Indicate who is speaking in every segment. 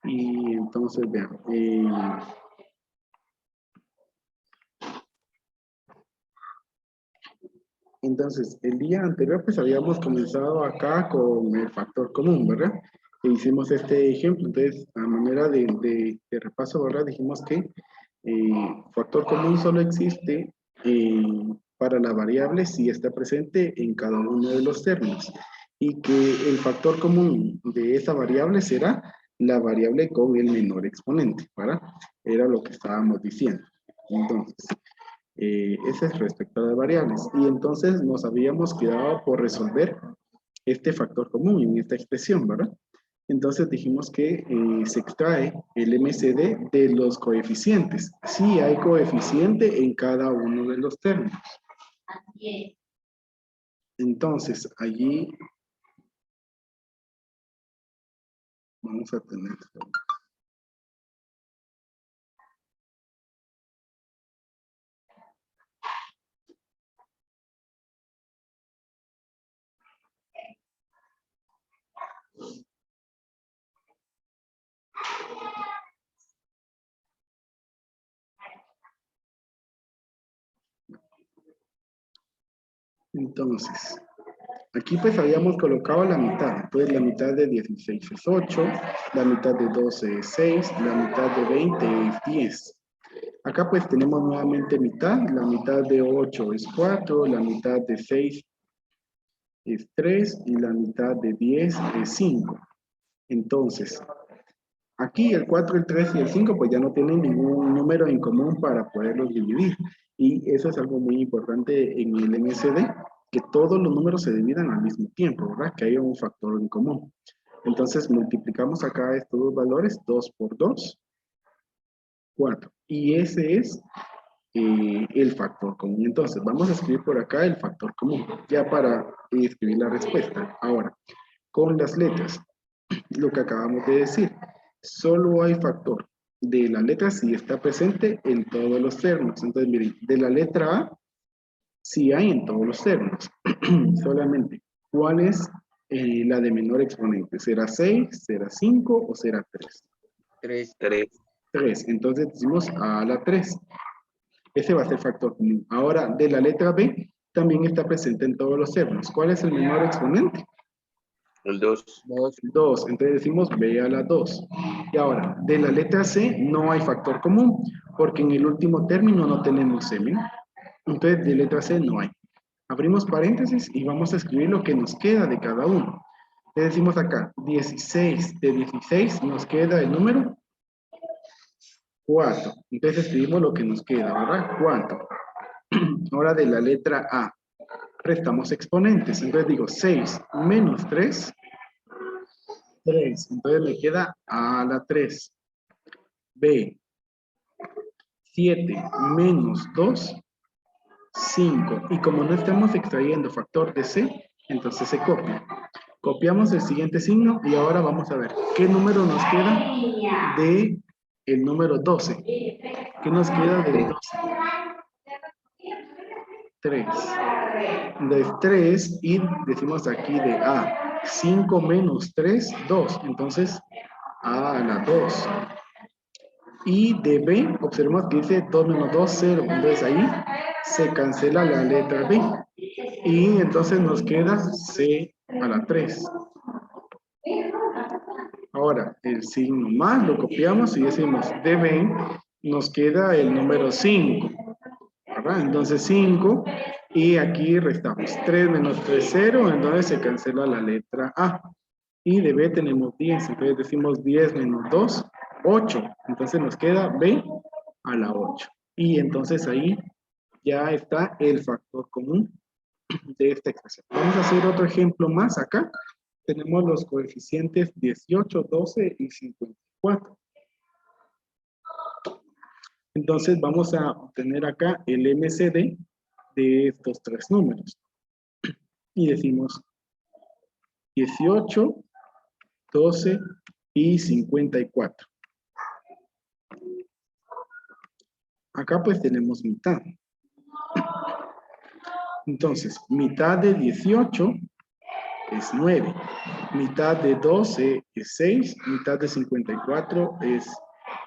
Speaker 1: Y entonces, vean. Entonces, el día anterior pues habíamos comenzado acá con el factor común, ¿verdad? E hicimos este ejemplo. Entonces, a manera de repaso, ¿verdad? Dijimos que factor común solo existe para la variable si está presente en cada uno de los términos. Y que el factor común de esa variable será la variable con el menor exponente, ¿verdad? Era lo que estábamos diciendo. Entonces, ese es respecto a las variables. Y entonces nos habíamos quedado por resolver este factor común en esta expresión, ¿verdad? Entonces dijimos que se extrae el MCD de los coeficientes. Sí hay coeficiente en cada uno de los términos. Entonces, allí vamos a tener... Entonces, aquí pues habíamos colocado la mitad. Entonces la mitad de 16 es 8, la mitad de 12 es 6, la mitad de 20 es 10. Acá pues tenemos nuevamente mitad, la mitad de 8 es 4, la mitad de 6 es 3 y la mitad de 10 es 5. Entonces, aquí el 4, el 3 y el 5 pues ya no tienen ningún número en común para poderlos dividir. Y eso es algo muy importante en el MSD, que todos los números se dividan al mismo tiempo, ¿verdad? Que haya un factor en común. Entonces multiplicamos acá estos dos valores, 2 por 2, 4. Y ese es el factor común. Entonces, vamos a escribir por acá el factor común, ya para escribir la respuesta. Ahora, con las letras, lo que acabamos de decir, solo hay factor de la letra si está presente en todos los términos. Entonces, miren, de la letra A, sí hay en todos los términos. Solamente, ¿cuál es la de menor exponente? ¿Será 6, será 5 o será 3?
Speaker 2: 3.
Speaker 1: 3. Entonces decimos a la 3. Ese va a ser factor común. Ahora, de la letra B, también está presente en todos los términos. ¿Cuál es el menor exponente?
Speaker 2: El 2.
Speaker 1: 2. Entonces decimos B a la 2. Y ahora, de la letra C no hay factor común, porque en el último término no tenemos M. Entonces, de letra C no hay. Abrimos paréntesis y vamos a escribir lo que nos queda de cada uno. Le decimos acá, 16 de 16 nos queda el número 4. Entonces escribimos lo que nos queda, ¿verdad? 4. Ahora de la letra A, restamos exponentes. Entonces digo 6 menos 3, 3. Entonces me queda A a la 3. B, 7 menos 2, 5. Y como no estamos extrayendo factor de C, entonces se copia. Copiamos el siguiente signo y ahora vamos a ver qué número nos queda de el número 12. ¿Qué nos queda del 12? 3. De 3 y decimos aquí de A. 5 menos 3, 2. Entonces, A a la 2. Y de B, observemos que dice 2 menos 2, 0. Entonces ahí se cancela la letra B. Y entonces nos queda C a la 3. Ahora, el signo más lo copiamos y decimos de B nos queda el número 5. ¿Verdad? Entonces 5 y aquí restamos 3 menos 3, 0, entonces se cancela la letra A. Y de B tenemos 10, entonces decimos 10 menos 2, 8. Entonces nos queda B a la 8. Y entonces ahí ya está el factor común de esta expresión. Vamos a hacer otro ejemplo más acá. Tenemos los coeficientes 18, 12 y 54. Entonces vamos a obtener acá el MCD de estos tres números. Y decimos 18, 12 y 54. Acá pues tenemos mitad. Entonces, mitad de 18 es 9. Mitad de 12 es 6. Mitad de 54 es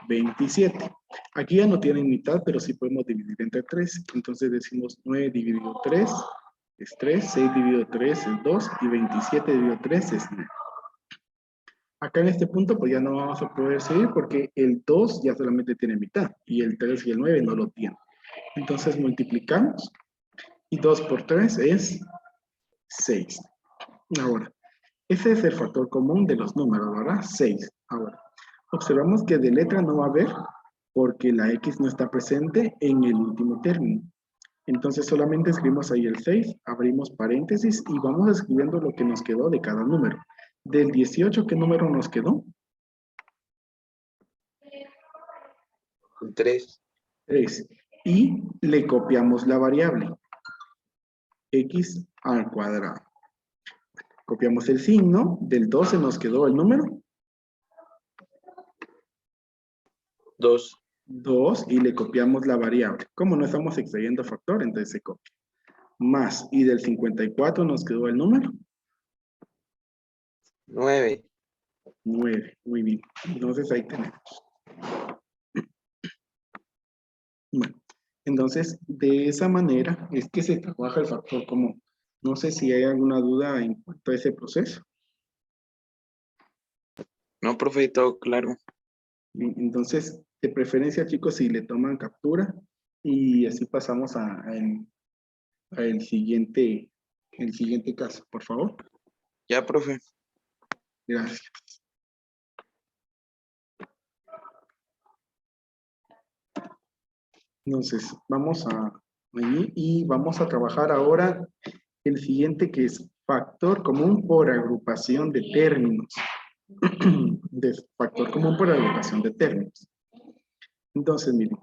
Speaker 1: 27. Aquí ya no tienen mitad, pero sí podemos dividir entre 3. Entonces decimos 9 dividido 3 es 3, 6 dividido 3 es 2 y 27 dividido 3 es 9. Acá en este punto pues ya no vamos a poder seguir porque el 2 ya solamente tiene mitad y el 3 y el 9 no lo tienen. Entonces multiplicamos y 2 por 3 es 6. Ahora, ese es el factor común de los números, ¿verdad? 6. Ahora, observamos que de letra no va a haber porque la X no está presente en el último término. Entonces solamente escribimos ahí el 6, abrimos paréntesis y vamos escribiendo lo que nos quedó de cada número. Del 18, ¿qué número nos quedó?
Speaker 2: 3.
Speaker 1: 3. Y le copiamos la variable. X al cuadrado. Copiamos el signo, del 12 nos quedó el número
Speaker 2: 2.
Speaker 1: 2 y le copiamos la variable. Como no estamos extrayendo factor, entonces se copia. Más, y del 54 nos quedó el número
Speaker 2: 9.
Speaker 1: 9. Muy bien. Entonces ahí tenemos. Bueno, entonces de esa manera es que se trabaja el factor común. No sé si hay alguna duda en cuanto a ese proceso.
Speaker 2: No, profe, todo claro.
Speaker 1: Bien, entonces, de preferencia, chicos, si le toman captura y así pasamos a el siguiente caso, por favor.
Speaker 2: Ya, profe.
Speaker 1: Gracias. Entonces, vamos a allí y vamos a trabajar ahora el siguiente que es factor común por agrupación de términos. Factor común por agrupación de términos. Entonces, miren,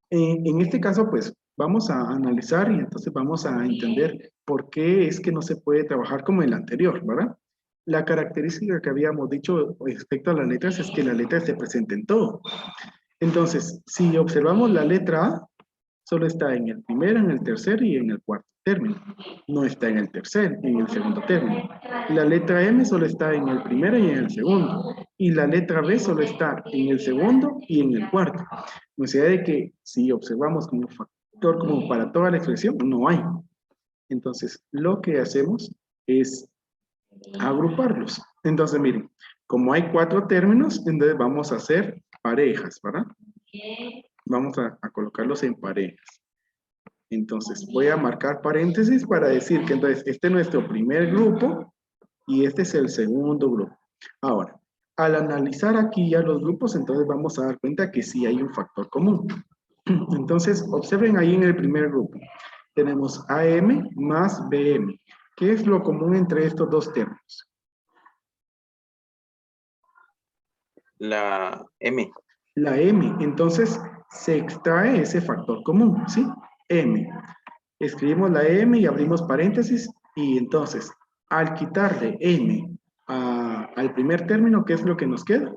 Speaker 1: en este caso, pues, vamos a analizar y entonces vamos a entender por qué es que no se puede trabajar como el anterior, ¿verdad? La característica que habíamos dicho respecto a las letras es que la letra se presenta en todo. Entonces, si observamos la letra A, solo está en el primero, en el tercer y en el cuarto término. No está en el tercer, en el segundo término. La letra M solo está en el primero y en el segundo. Y la letra B solo está en el segundo y en el cuarto. O sea de que si observamos como factor común para toda la expresión, no hay. Entonces, lo que hacemos es agruparlos. Entonces, miren, como hay 4 términos, entonces vamos a hacer parejas, ¿verdad? Vamos a colocarlos en parejas. Entonces, voy a marcar paréntesis para decir que entonces este es nuestro primer grupo y este es el segundo grupo. Ahora, al analizar aquí ya los grupos, entonces vamos a dar cuenta que sí hay un factor común. Entonces, observen ahí en el primer grupo. Tenemos AM más BM. ¿Qué es lo común entre estos dos términos?
Speaker 2: La M.
Speaker 1: La M. Entonces, se extrae ese factor común, ¿sí? M. Escribimos la M y abrimos paréntesis y entonces, al quitarle M al primer término, ¿qué es lo que nos queda?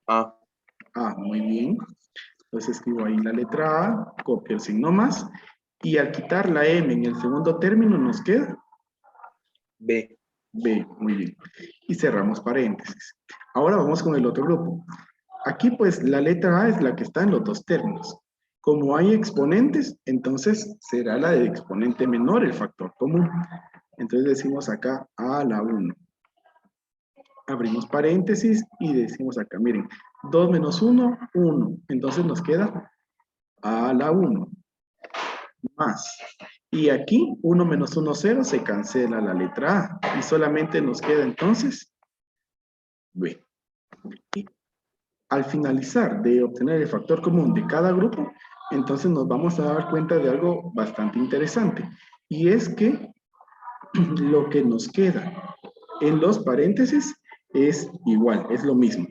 Speaker 2: A.
Speaker 1: A, muy bien. Entonces escribo ahí la letra A, copio el signo más, y al quitar la M en el segundo término nos queda
Speaker 2: B.
Speaker 1: B, muy bien. Y cerramos paréntesis. Ahora vamos con el otro grupo. Aquí pues la letra A es la que está en los dos términos. Como hay exponentes, entonces será la de exponente menor el factor común. Entonces decimos acá A a la 1. Abrimos paréntesis y decimos acá, miren, 2 menos 1, 1. Entonces nos queda A a la 1 más. Y aquí 1 menos 1, 0, se cancela la letra A. Y solamente nos queda entonces B. Y al finalizar de obtener el factor común de cada grupo, entonces nos vamos a dar cuenta de algo bastante interesante. Y es que lo que nos queda en los paréntesis es igual, es lo mismo.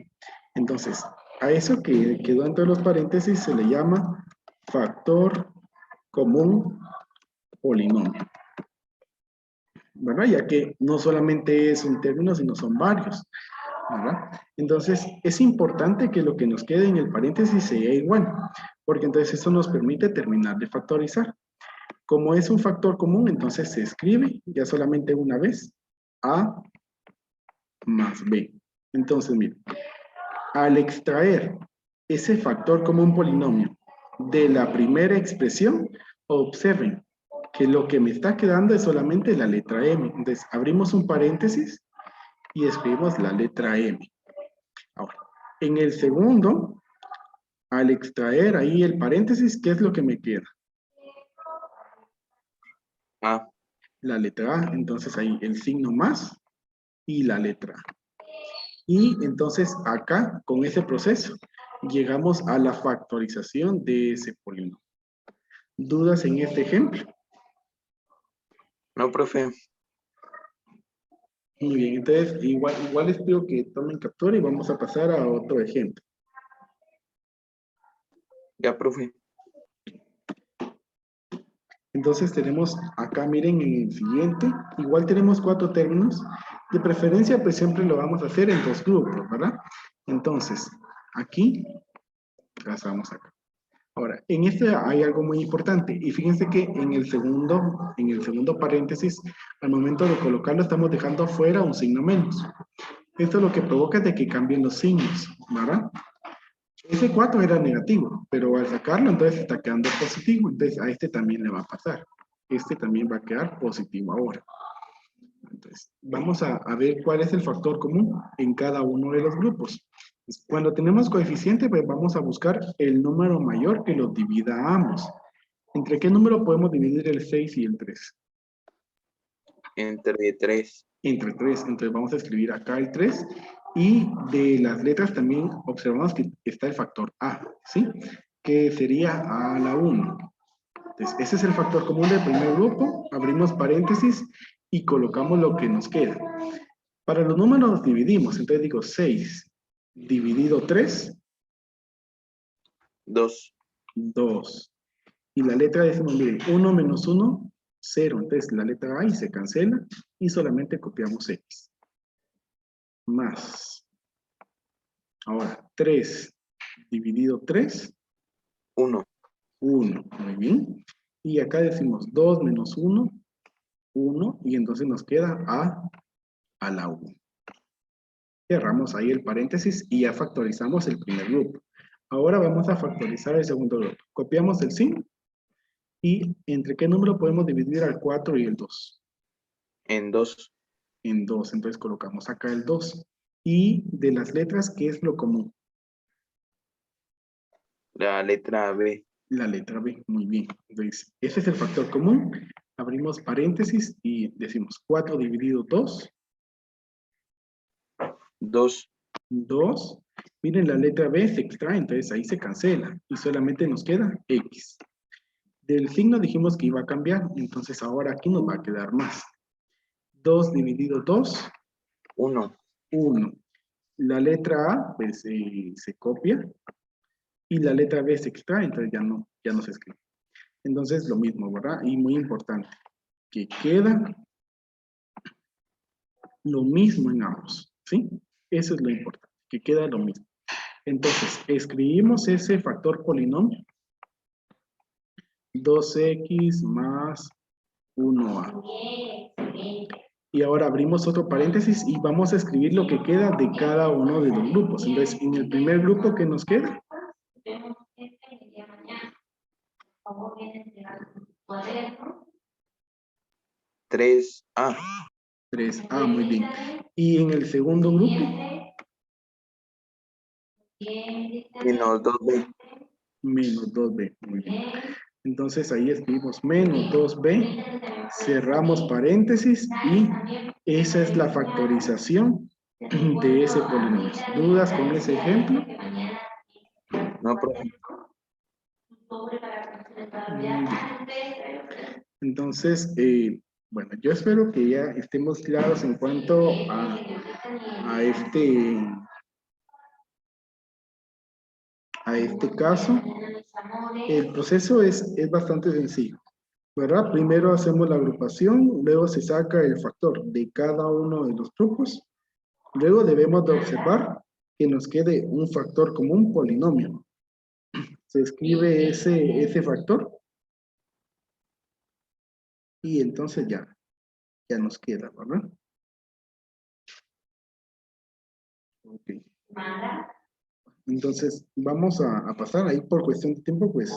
Speaker 1: Entonces, a eso que quedó entre los paréntesis se le llama factor común polinomio. ¿Verdad? Ya que no solamente es un término, sino son varios. ¿Verdad? Entonces, es importante que lo que nos quede en el paréntesis sea igual, porque entonces eso nos permite terminar de factorizar. Como es un factor común, entonces se escribe ya solamente una vez, A más B. Entonces, miren, al extraer ese factor común polinomio de la primera expresión, observen que lo que me está quedando es solamente la letra M. Entonces, abrimos un paréntesis y escribimos la letra M. Ahora, en el segundo, al extraer ahí el paréntesis, ¿qué es lo que me queda?
Speaker 2: A.
Speaker 1: La letra A. Entonces, ahí el signo más y la letra A. Y entonces acá, con ese proceso, llegamos a la factorización de ese polinomio. ¿Dudas en este ejemplo?
Speaker 2: No, profe.
Speaker 1: Muy bien, entonces igual les pido que tomen captura y vamos a pasar a otro ejemplo.
Speaker 2: Ya, profe.
Speaker 1: Entonces tenemos acá, miren, en el siguiente, igual tenemos 4 términos. De preferencia, pues siempre lo vamos a hacer en 2 grupos, ¿verdad? Entonces, aquí, trazamos acá. Ahora, en este hay algo muy importante, y fíjense que en el segundo paréntesis, al momento de colocarlo, estamos dejando afuera un signo menos. Esto lo que provoca es de que cambien los signos, ¿verdad? Ese 4 era negativo, pero al sacarlo, entonces está quedando positivo, entonces a este también le va a pasar. Este también va a quedar positivo ahora. Entonces, vamos a ver cuál es el factor común en cada uno de los grupos. Cuando tenemos coeficiente, pues vamos a buscar el número mayor que los divida a ambos. ¿Entre qué número podemos dividir el 6 y el 3?
Speaker 2: Entre 3.
Speaker 1: Entre 3. Entonces vamos a escribir acá el 3. Y de las letras también observamos que está el factor A, ¿sí? Que sería a la 1. Entonces, ese es el factor común del primer grupo. Abrimos paréntesis y colocamos lo que nos queda. Para los números dividimos. Entonces digo 6 dividido 3.
Speaker 2: 2.
Speaker 1: 2. Y la letra decimos, miren, 1 menos 1, 0. Entonces la letra A y se cancela y solamente copiamos X. Más. Ahora, 3 dividido 3.
Speaker 2: 1.
Speaker 1: 1. Muy bien. Y acá decimos 2 menos 1, 1. Y entonces nos queda a la 1. Cerramos ahí el paréntesis y ya factorizamos el primer grupo. Ahora vamos a factorizar el segundo grupo. Copiamos el signo. ¿Y entre qué número podemos dividir al 4 y el 2?
Speaker 2: En 2.
Speaker 1: En 2. Entonces colocamos acá el 2. Y de las letras, ¿qué es lo común?
Speaker 2: La letra B.
Speaker 1: La letra B. Muy bien. Entonces, ese es el factor común. Abrimos paréntesis y decimos 4 dividido 2.
Speaker 2: 2.
Speaker 1: 2. Miren, la letra B se extrae, entonces ahí se cancela. Y solamente nos queda X. Del signo dijimos que iba a cambiar, entonces ahora aquí nos va a quedar más. 2 dividido 2.
Speaker 2: 1.
Speaker 1: 1. La letra A pues, se copia y la letra B se extrae, entonces ya no se escribe. Entonces lo mismo, ¿verdad? Y muy importante, que queda lo mismo en ambos, ¿sí? Eso es lo importante, que queda lo mismo. Entonces, escribimos ese factor polinomio. 2x más 1a. Y ahora abrimos otro paréntesis y vamos a escribir lo que queda de cada uno de los grupos. Entonces, en el primer grupo, ¿qué nos queda?
Speaker 2: 3A.
Speaker 1: 3a, muy bien. Y en el segundo grupo,
Speaker 2: Menos 2B.
Speaker 1: menos 2b, muy bien. Entonces ahí escribimos menos 2b, cerramos paréntesis y esa es la factorización de ese polinomio. ¿Dudas con ese ejemplo?
Speaker 2: No, profe.
Speaker 1: Entonces, bueno, yo espero que ya estemos claros en cuanto a este caso. El proceso es bastante sencillo, ¿verdad? Primero hacemos la agrupación, luego se saca el factor de cada uno de los grupos, luego debemos de observar que nos quede un factor común polinomio. Se escribe ese factor Y entonces ya nos queda, ¿verdad? Ok. Entonces, vamos a pasar ahí por cuestión de tiempo, pues,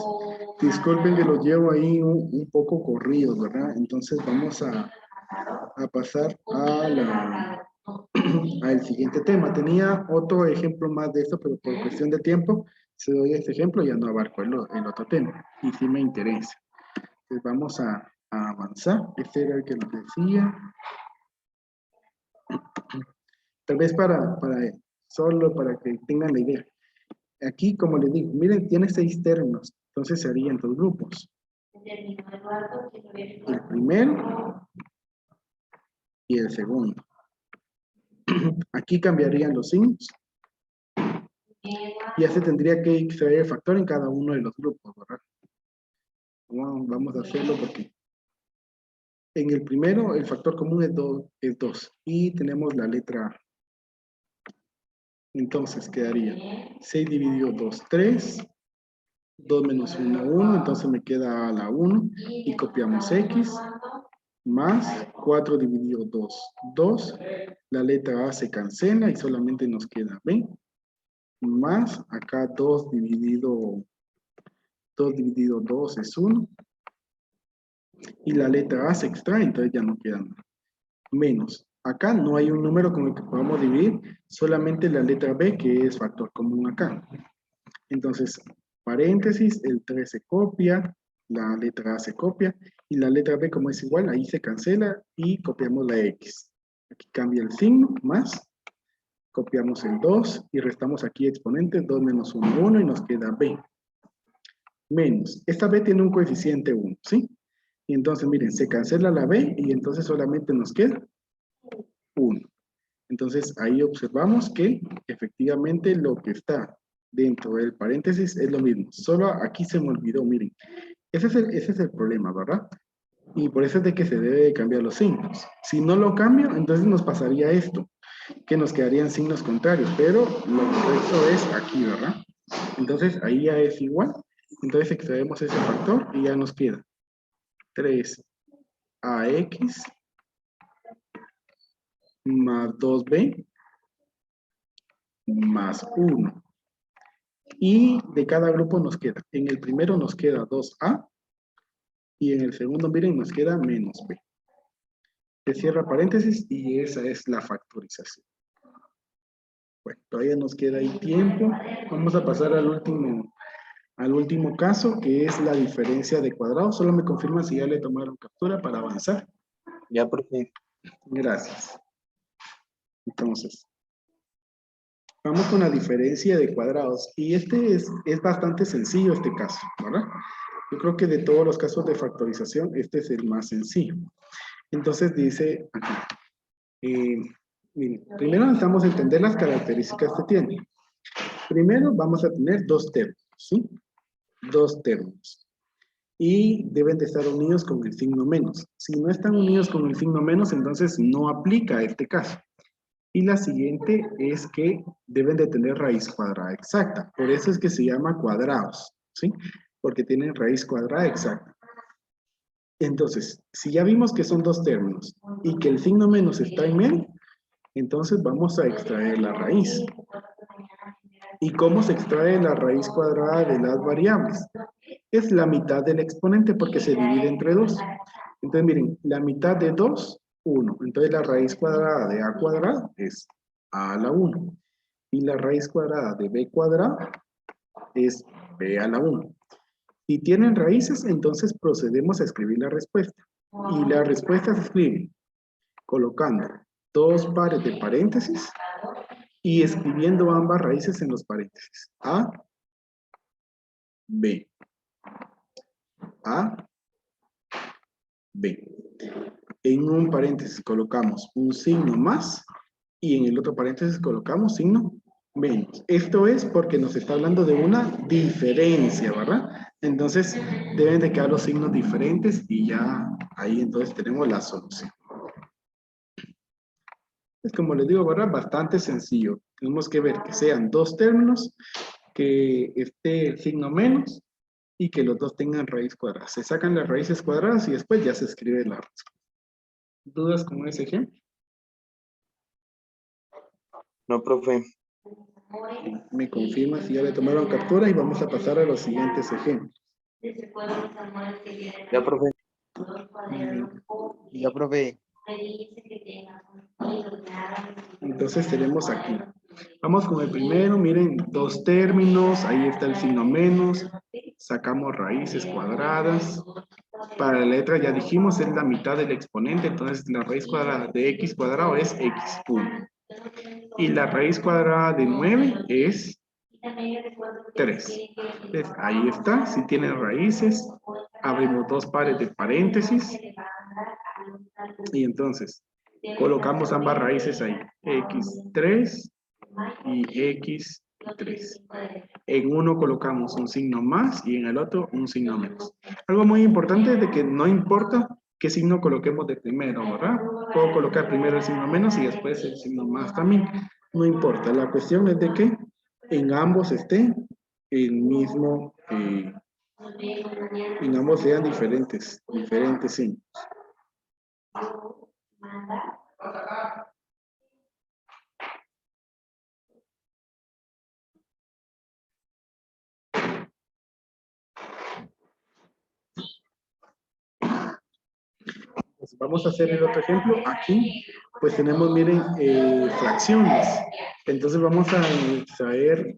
Speaker 1: disculpen que los llevo ahí un poco corridos, ¿verdad? Entonces, vamos a pasar al siguiente tema. Tenía otro ejemplo más de esto, pero por cuestión de tiempo, si doy este ejemplo, ya no abarco el otro tema, y sí me interesa. Entonces, vamos a avanzar. Este era el que les decía. Tal vez solo para que tengan la idea. Aquí, como les digo, miren, tiene 6 términos, entonces se harían 2 grupos. El primero y el segundo. Aquí cambiarían los signos. Y ya se tendría que extraer el factor en cada uno de los grupos, ¿verdad? Vamos a hacerlo porque en el primero el factor común es 2 y tenemos la letra A. Entonces quedaría 6 dividido 2, 3. 2 menos 1, 1, entonces me queda a la 1 y copiamos X más 4 dividido 2, 2. La letra A se cancela y solamente nos queda B más acá 2 dividido 2 es 1 y la letra A se extrae, entonces ya no queda nada. Menos. Acá no hay un número con el que podamos dividir, solamente la letra B que es factor común acá. Entonces, paréntesis, el 3 se copia, la letra A se copia, y la letra B como es igual, ahí se cancela y copiamos la X. Aquí cambia el signo, más, copiamos el 2 y restamos aquí exponentes, 2 menos 1, 1 y nos queda B. Menos, esta B tiene un coeficiente 1, ¿sí? Y entonces miren, se cancela la B y entonces solamente nos queda 1. Entonces ahí observamos que efectivamente lo que está dentro del paréntesis es lo mismo. Solo aquí se me olvidó, miren. Ese es el problema, ¿verdad? Y por eso es de que se debe cambiar los signos. Si no lo cambio, entonces nos pasaría esto, que nos quedarían signos contrarios, pero lo correcto es aquí, ¿verdad? Entonces ahí ya es igual. Entonces extraemos ese factor y ya nos queda 3ax más 2b más 1. Y de cada grupo nos queda, en el primero nos queda 2a y en el segundo, miren, nos queda menos b. Se cierra paréntesis y esa es la factorización. Bueno, todavía nos queda ahí tiempo. Vamos a pasar al último caso, que es la diferencia de cuadrados. Solo me confirma si ya le tomaron captura para avanzar.
Speaker 2: Ya, profe.
Speaker 1: Gracias. Entonces, vamos con la diferencia de cuadrados. Y este es bastante sencillo este caso, ¿verdad? Yo creo que de todos los casos de factorización, este es el más sencillo. Entonces dice aquí, miren, primero necesitamos entender las características que tiene. Primero vamos a tener 2 términos, ¿sí? 2 términos. Y deben de estar unidos con el signo menos. Si no están unidos con el signo menos, entonces no aplica este caso. Y la siguiente es que deben de tener raíz cuadrada exacta. Por eso es que se llama cuadrados, ¿sí? Porque tienen raíz cuadrada exacta. Entonces, si ya vimos que son 2 términos y que el signo menos está en medio, entonces vamos a extraer la raíz. ¿Y cómo se extrae la raíz cuadrada de las variables? Es la mitad del exponente porque se divide entre 2. Entonces, miren, la mitad de 2, 1. Entonces, la raíz cuadrada de a cuadrado es a la 1. Y la raíz cuadrada de b cuadrado es b a la 1. Si tienen raíces, entonces procedemos a escribir la respuesta. Y la respuesta se escribe colocando 2 pares de paréntesis y escribiendo ambas raíces en los paréntesis. A, B. A, B. En un paréntesis colocamos un signo más y en el otro paréntesis colocamos signo menos. Esto es porque nos está hablando de una diferencia, ¿verdad? Entonces deben de quedar los signos diferentes y ya ahí entonces tenemos la solución. Es como les digo, ¿verdad? Bastante sencillo. Tenemos que ver que sean 2 términos, que esté el signo menos y que los dos tengan raíz cuadrada. Se sacan las raíces cuadradas y después ya se escribe la respuesta. ¿Dudas con ese ejemplo?
Speaker 2: No, profe.
Speaker 1: Me confirma si ya le tomaron captura y vamos a pasar a los siguientes ejemplos.
Speaker 2: Ya, profe.
Speaker 3: Ya, profe.
Speaker 1: Entonces tenemos aquí. Vamos con el primero, miren, dos términos, ahí está el signo menos, sacamos raíces cuadradas. Para la letra ya dijimos es la mitad del exponente, entonces la raíz cuadrada de x cuadrado es x1. Y la raíz cuadrada de 9 es 3. Entonces, ahí está, si tiene raíces, abrimos dos pares de paréntesis. Y entonces, colocamos ambas raíces ahí, x3 y x3. En uno colocamos un signo más y en el otro un signo menos. Algo muy importante es de que no importa qué signo coloquemos de primero, ¿verdad? Puedo colocar primero el signo menos y después el signo más también. No importa, la cuestión es de que en ambos esté el mismo, en ambos sean diferentes signos. Pues vamos a hacer el otro ejemplo. Aquí, pues tenemos, miren, fracciones. Entonces vamos a extraer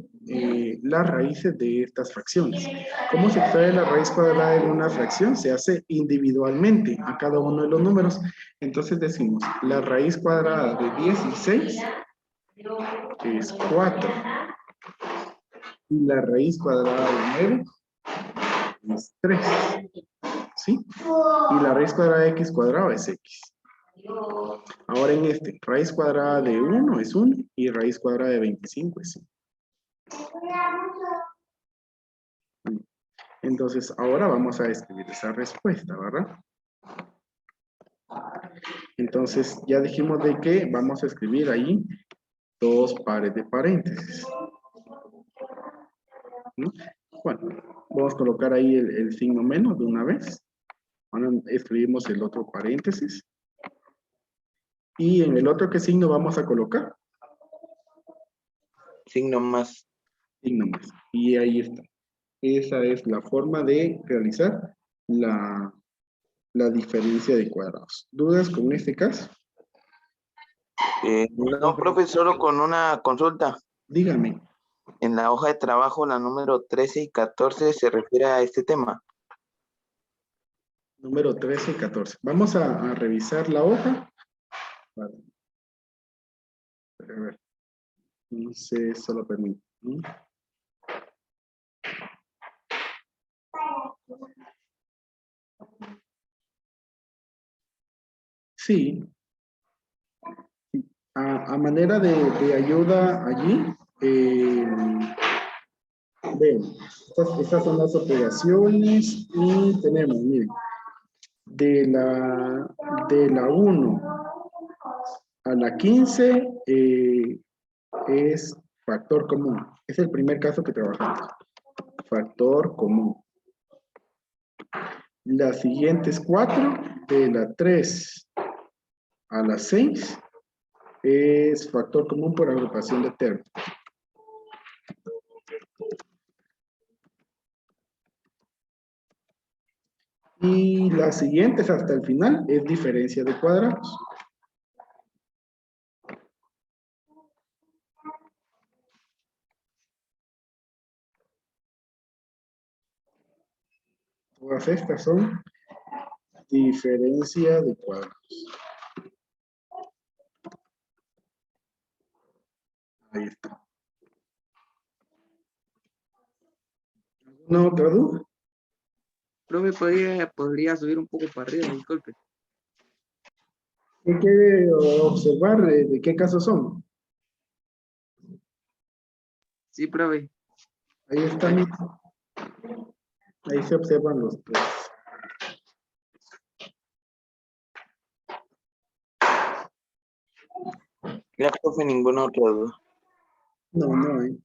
Speaker 1: las raíces de estas fracciones. ¿Cómo se extrae la raíz cuadrada de una fracción? Se hace individualmente a cada uno de los números. Entonces decimos, la raíz cuadrada de 16 es 4. Y la raíz cuadrada de 9 es 3. ¿Sí? Y la raíz cuadrada de x cuadrado es x. Ahora en este, raíz cuadrada de 1 es 1 y raíz cuadrada de 25 es 5. Entonces, ahora vamos a escribir esa respuesta, ¿verdad? Entonces, ya dijimos de que vamos a escribir ahí dos pares de paréntesis. ¿No? Bueno, vamos a colocar ahí el signo menos de una vez. Ahora escribimos el otro paréntesis. Y en el otro, ¿qué signo vamos a colocar?
Speaker 2: Signo más.
Speaker 1: Signo más. Y ahí está. Esa es la forma de realizar la diferencia de cuadrados. ¿Dudas con este caso?
Speaker 2: No, profe, solo con una consulta.
Speaker 1: Dígame.
Speaker 2: En la hoja de trabajo, la número 13 y 14 se refiere a este tema.
Speaker 1: Número 13 y 14. Vamos a revisar la hoja. Vale. A ver. No sé, solo permito. Sí. A manera de ayuda allí, ven, estas son las operaciones y tenemos, miren, de la 1 a la 15 es factor común. Es el primer caso que trabajamos. Factor común. Las siguientes 4, de la 3 a la 6, es factor común por agrupación de términos. Y las siguientes hasta el final es diferencia de cuadrados. Todas estas son diferencia de cuadrados. Ahí está. ¿Alguna otra duda?
Speaker 3: Profe, podría subir un poco para arriba, disculpe.
Speaker 1: ¿Qué quiere observar? ¿De qué casos son?
Speaker 3: Sí, profe.
Speaker 1: Ahí están. Ahí se observan los tres.
Speaker 2: Mira, profe, ninguna otra duda.
Speaker 1: No, no hay.